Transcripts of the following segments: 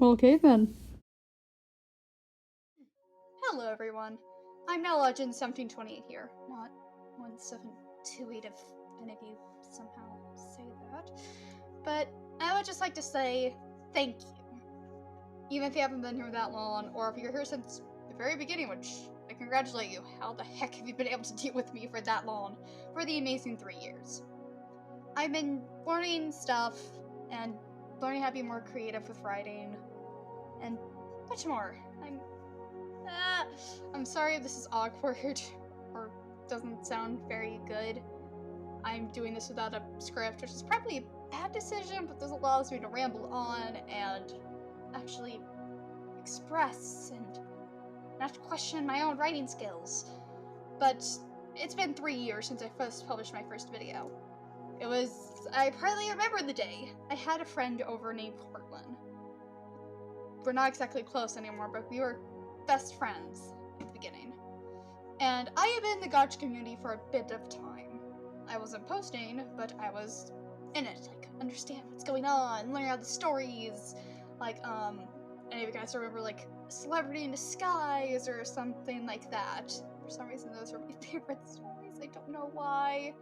Okay then. Hello everyone, I'm now Legend 1728 here, not 1728 if any of you somehow say that. But I would just like to say thank you. Even if you haven't been here that long, or if you're here since the very beginning, which I congratulate you. How the heck have you been able to deal with me for that long? For the amazing 3 years. I've been learning stuff and learning how to be more creative with writing and much more. I'm sorry if this is awkward or doesn't sound very good. I'm doing this without a script, which is probably a bad decision, but this allows me to ramble on and actually express and not question my own writing skills. But it's been 3 years since I first published my first video. I partly remember the day. I had a friend over named Portland. We're not exactly close anymore, but we were best friends at the beginning. And I have been in the Gotcha community for a bit of time. I wasn't posting, but I was in it, like, understand what's going on, learn all the stories, like, any of you guys remember, like, Celebrity in Disguise or something like that. For some reason, those are my favorite stories. I don't know why,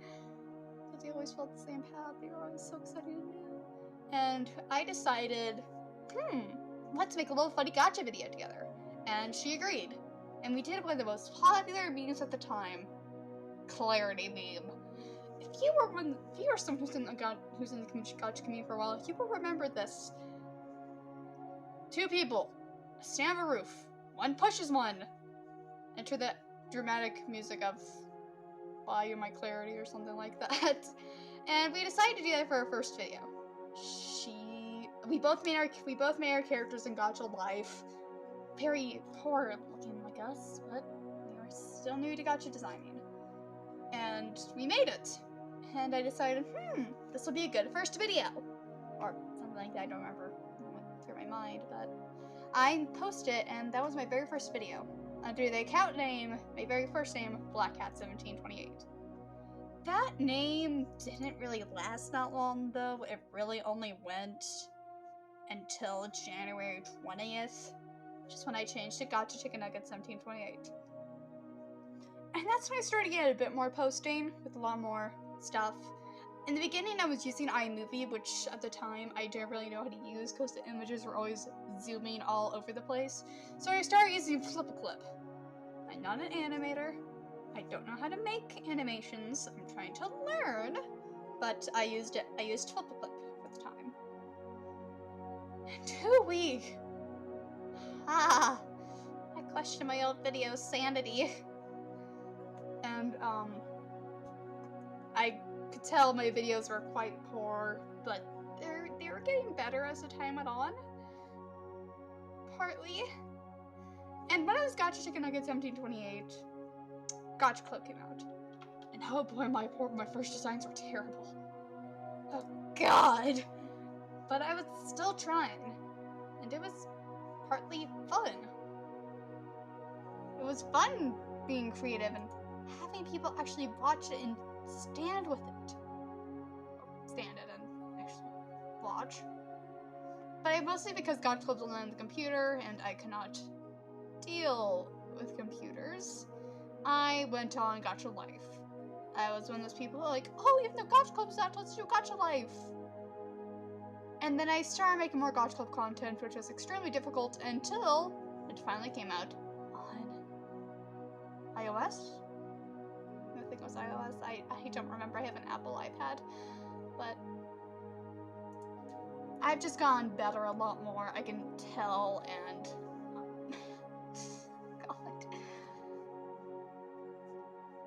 but they always felt the same path. They were always so exciting and new. And I decided, let's make a little funny Gotcha video together. And she agreed. And we did one of the most popular memes at the time, Clarity meme. If you were someone who's in the Gotcha community for a while, you will remember this. 2 people stand on a roof. One pushes one. Enter the dramatic music of Volume My Clarity or something like that. And we decided to do that for our first video. We both made our characters in Gotcha Life. Very poor looking like us, but we were still new to Gotcha designing. And we made it. And I decided, this will be a good first video. Or something like that, I don't remember what went through my mind, but I posted it, and that was my very first video. Under the account name, my very first name, BlackCat1728. That name didn't really last that long, though. It really only went until January 20th, which is when I changed to Gotcha Chicken Nugget 1728. And that's when I started getting a bit more posting, with a lot more stuff. In the beginning, I was using iMovie, which at the time I didn't really know how to use because the images were always zooming all over the place. So I started using FlipaClip. I'm not an animator. I don't know how to make animations. I'm trying to learn, but I used FlipaClip for the time. And 2 weeks. I questioned my old video's sanity. And I could tell my videos were quite poor, but they were getting better as the time went on. Partly. And when I was Gotcha Chicken Nugget 1728, Gotcha Club came out. And oh boy, my first designs were terrible. Oh god! But I was still trying. And it was partly fun. It was fun being creative and having people actually watch it and stand with it. Stand it and actually watch. But mostly because Gotcha Club's only on the computer and I cannot deal with computers, I went on Gotcha Life. I was one of those people who were like, oh, even though Gotcha Club's out, let's do Gotcha Life. And then I started making more Gotcha Club content, which was extremely difficult until it finally came out on iOS. I think it was iOS. I don't remember. I have an Apple iPad. But I've just gotten better a lot more, I can tell, and God.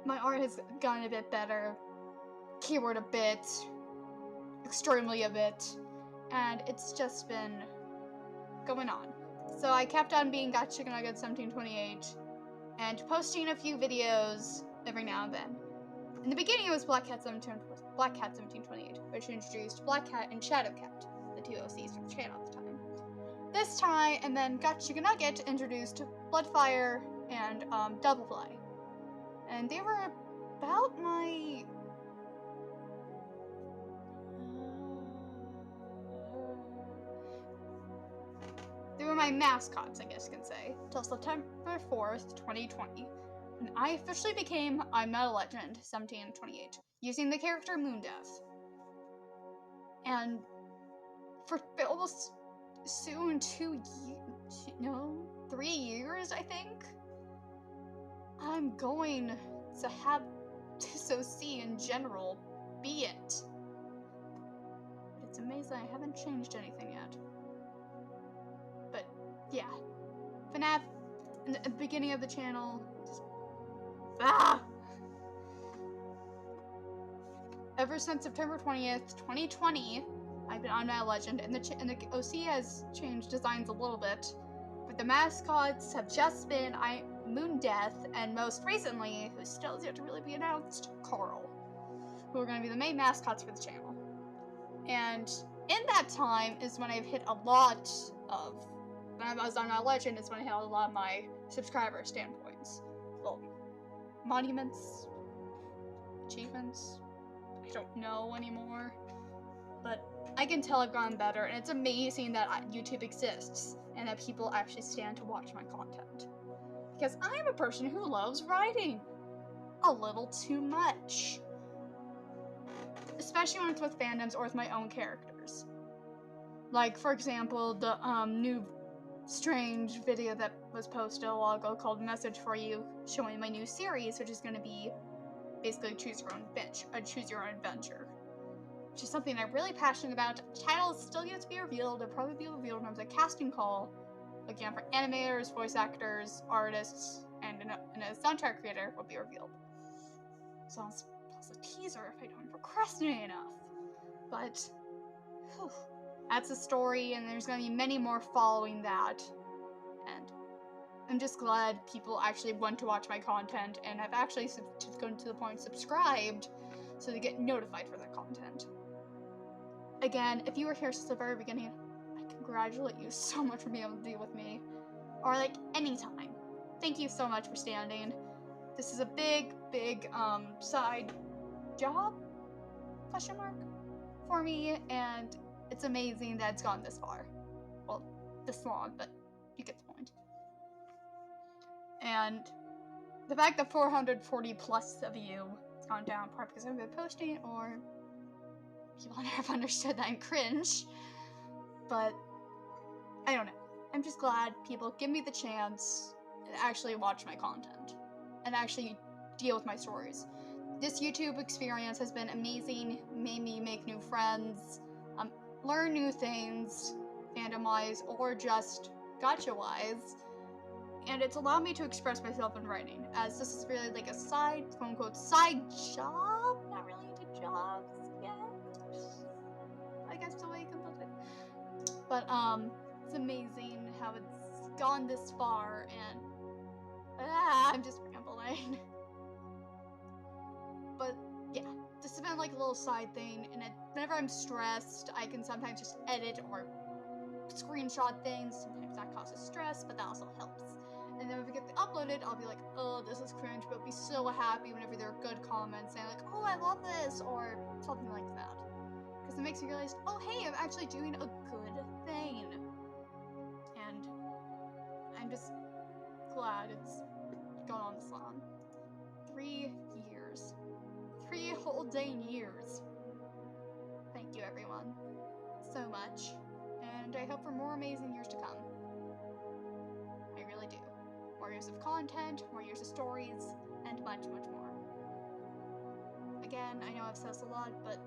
My art has gotten a bit better, keyword a bit, extremely a bit, and it's just been going on. So I kept on being Gotcha Chicken Nugget 1728 and posting a few videos every now and then. In the beginning, it was Black Cat 1728, which introduced Black Cat and Shadow Cat, the 2 OCs from the channel at the time. This time, and then Gotcha Chicken Nugget introduced Bloodfire and Doublefly. And they were about my... They were my mascots, I guess you can say, till September 4th, 2020, when I officially became I'm Not a Legend 1728, using the character Moondeath. And for almost soon 3 years, I think, I'm going to have SOC in general be it. But it's amazing I haven't changed anything yet. But yeah, FNAF in the beginning of the channel, just ever since September 20th, 2020, I've been I'm Not a Legend, and the OC has changed designs a little bit, but the mascots have just been Moondeath, and most recently, who still is yet to really be announced, Carl, who are going to be the main mascots for the channel. And in that time is when I've hit a lot of, when I was on My Legend, is when I hit a lot of my subscriber standpoints. Well, monuments, achievements, I don't know anymore. But I can tell I've gotten better, and it's amazing that YouTube exists, and that people actually stand to watch my content. Because I am a person who loves writing a little too much. Especially when it's with fandoms or with my own characters. Like, for example, the new strange video that was posted a while ago called Message for You, showing my new series, which is going to be basically Choose Your Own Adventure. Which is something I'm really passionate about. The title is still yet to be revealed. It'll probably be revealed when there's a casting call, again, for animators, voice actors, artists, and a soundtrack creator will be revealed. So plus a teaser if I don't procrastinate enough. But that's a story, and there's going to be many more following that. And I'm just glad people actually want to watch my content and have actually gone to the point subscribed so they get notified for their content. Again, if you were here since the very beginning, I congratulate you so much for being able to be with me. Or like anytime. Thank you so much for standing. This is a big side job? Question mark? For me, and it's amazing that it's gone this far. Well, this long, but you get the point. And the fact that 440 plus of you has gone down, probably because I've been posting, or people never understood that I'm cringe. But I don't know. I'm just glad people give me the chance to actually watch my content and actually deal with my stories. This YouTube experience has been amazing, made me make new friends, learn new things, fandom-wise, or just gacha-wise, and it's allowed me to express myself in writing, as this is really like a side, quote-unquote, side job? Not really into jobs yet. I guess the way you can put it. But, it's amazing how it's gone this far, and I'm just rambling. But yeah, this has been like a little side thing, and whenever I'm stressed, I can sometimes just edit or screenshot things. Sometimes that causes stress, but that also helps. And then when we get it uploaded, I'll be like, oh, this is cringe, but I'll be so happy whenever there are good comments saying like, oh, I love this, or something like that. Because it makes me realize, oh, hey, I'm actually doing a good thing. And I'm just glad it's gone on this long. 3 years. 3 whole dang years. Thank you, everyone, so much. And I hope for more amazing years to come. I really do. More years of content, more years of stories, and much, much more. Again, I know I've said this a lot, but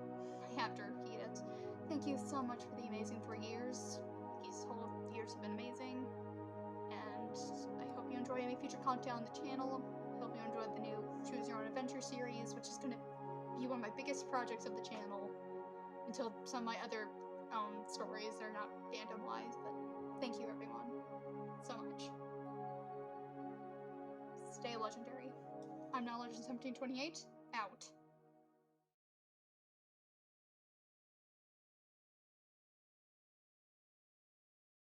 I have to repeat it. Thank you so much for the amazing 3 years. These whole years have been amazing. And I hope you enjoy any future content on the channel. I hope you enjoyed the new Choose Your Own Adventure series, which is going to be one of my biggest projects of the channel until some of my other stories are not fandom-wise, but thank you, everyone, so much. Stay legendary. I'm Not a Legend 1728, out.